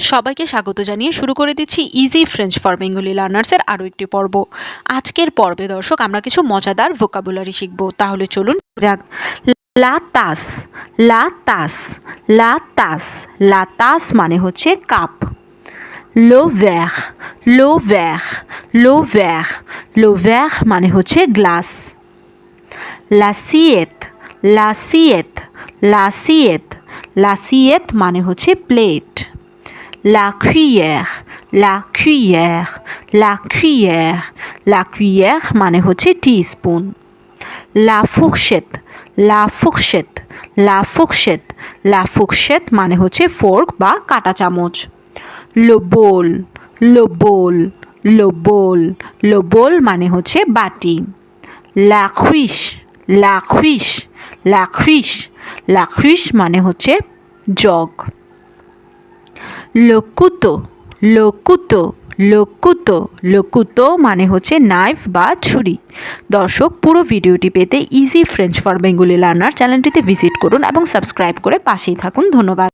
সবাইকে স্বাগত জানিয়ে শুরু করে দিচ্ছি ইজি ফ্রেঞ্চ ফর বেঙ্গলি লার্নার্সের আরও একটি পর্ব। আজকের পর্বে দর্শক আমরা কিছু মজাদার ভোকাবুলারি শিখব। তাহলে চলুন। লা তাস, লা তাস, লা তাস, লা তাস মানে হচ্ছে cup. Low where, low where, low where, low where মানে হচ্ছে গ্লাস। লাসিয়েত, লাসিয়েত, লাসিয়েত, লাসিয়েত মানে হচ্ছে plate. La cuillère, la cuillère, la cuillère, la cuillère মানে হচ্ছে teaspoon. La fourchette, la fourchette, la fourchette, la fourchette মানে হচ্ছে ফোর্ক বা কাঁটা চামচ। Le bol, le bol, le bol, le bol মানে হচ্ছে বাটি। La cruche, la cruche, la cruche, la cruche মানে হচ্ছে jug. Le couteau, le couteau, le couteau, le couteau মানে হচ্ছে নাইফ বা ছুরি। দর্শক পুরো ভিডিওটি পেতে easy French for Bengali learner চ্যানেলটিতে ভিজিট করুন এবং সাবস্ক্রাইব করে পাশেই থাকুন। ধন্যবাদ।